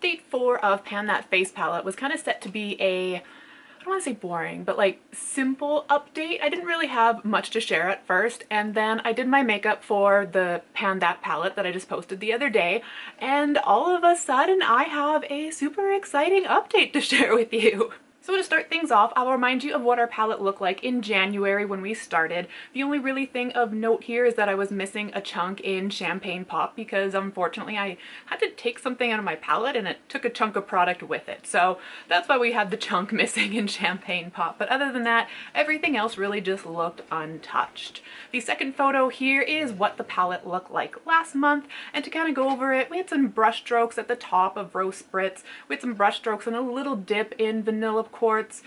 update 4 of Pan That Face palette was kind of set to be a, I don't want to say boring, but like simple update. I didn't really have much to share at first, and then I did my makeup for the Pan That palette that I just posted the other day, and all of a sudden I have a super exciting update to share with you. So to start things off, I'll remind you of what our palette looked like in January when we started. The only really thing of note here is that I was missing a chunk in Champagne Pop because unfortunately I had to take something out of my palette and it took a chunk of product with it. So that's why we had the chunk missing in Champagne Pop. But other than that, everything else really just looked untouched. The second photo here is what the palette looked like last month. And to kind of go over it, we had some brush strokes at the top of Rose Spritz. We had some brush strokes and a little dip in Vanilla Quartz.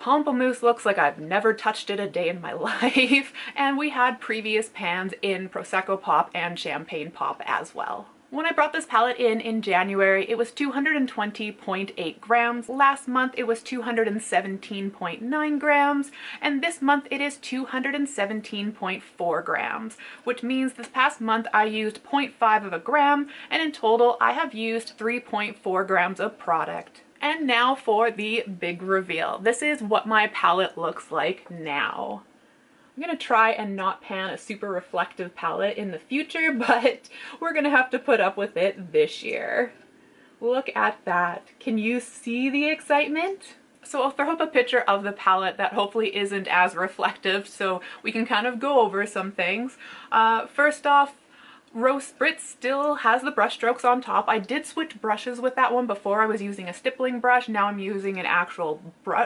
Pamplemousse looks like I've never touched it a day in my life. And we had previous pans in Prosecco Pop and Champagne Pop as well. When I brought this palette in January, it was 220.8 grams. Last month it was 217.9 grams. And this month it is 217.4 grams, which means this past month I used 0.5 of a gram, and in total I have used 3.4 grams of product. And now for the big reveal. This is what my palette looks like now. I'm gonna try and not pan a super reflective palette in the future, but we're gonna have to put up with it this year. Look at that. Can you see the excitement? So I'll throw up a picture of the palette that hopefully isn't as reflective so we can kind of go over some things. First off, Rose Spritz still has the brush strokes on top. I did switch brushes with that one. Before I was using a stippling brush, now I'm using an actual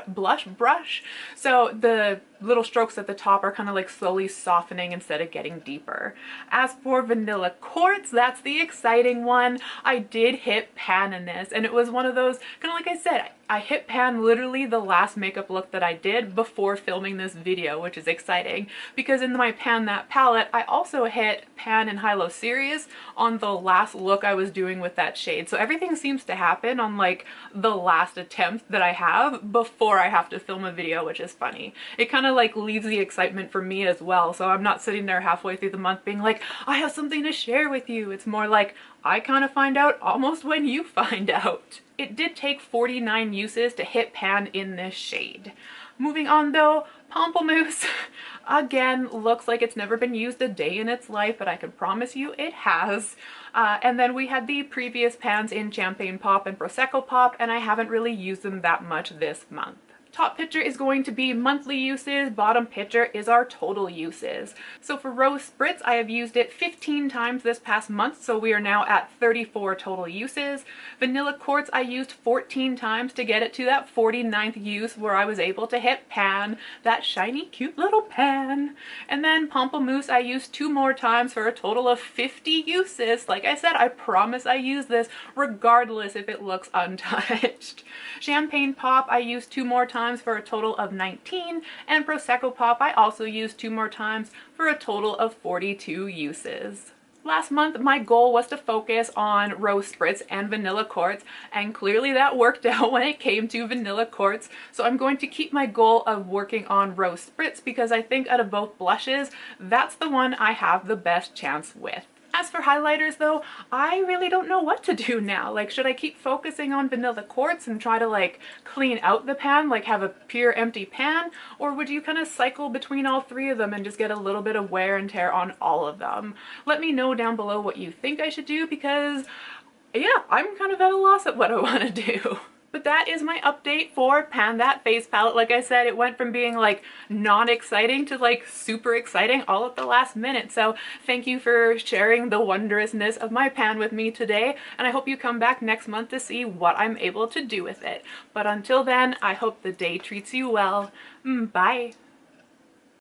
blush brush. So the little strokes at the top are kind of like slowly softening instead of getting deeper. As for Vanilla Quartz, that's the exciting one. I did hit pan in this, and it was one of those, kind of like I said, I hit pan literally the last makeup look that I did before filming this video, which is exciting because in my Pan That palette, I also hit pan in High Low Serious on the last look I was doing with that shade. So everything seems to happen on like the last attempt that I have before I have to film a video, which is funny. It kind of like leaves the excitement for me as well. So I'm not sitting there halfway through the month being like, I have something to share with you. It's more like I kind of find out almost when you find out. It did take 49 uses to hit pan in this shade. Moving on though, Pamplemousse again looks like it's never been used a day in its life, but I can promise you it has. And then we had the previous pans in Champagne Pop and Prosecco Pop, and I haven't really used them that much this month. Top picture is going to be monthly uses, bottom picture is our total uses. So for Rose Spritz, I have used it 15 times this past month, so we are now at 34 total uses. Vanilla Quartz I used 14 times to get it to that 49th use where I was able to hit pan, that shiny cute little pan. And then Pamplemousse I used 2 more times for a total of 50 uses. Like I said, I promise I use this regardless if it looks untouched. Champagne Pop I used 2 more times for a total of 19, and Prosecco Pop I also used 2 more times for a total of 42 uses. Last month my goal was to focus on Rose Spritz and Vanilla Quartz, and clearly that worked out when it came to Vanilla Quartz, so I'm going to keep my goal of working on Rose Spritz because I think out of both blushes, that's the one I have the best chance with. As for highlighters though, I really don't know what to do now. Like, should I keep focusing on Vanilla Quartz and try to like clean out the pan, like have a pure empty pan? Or would you kind of cycle between all 3 of them and just get a little bit of wear and tear on all of them? Let me know down below what you think I should do because yeah, I'm kind of at a loss at what I want to do. But that is my update for Pan That Face palette. Like I said, it went from being like non-exciting to like super exciting all at the last minute. So thank you for sharing the wondrousness of my pan with me today. And I hope you come back next month to see what I'm able to do with it. But until then, I hope the day treats you well. Bye.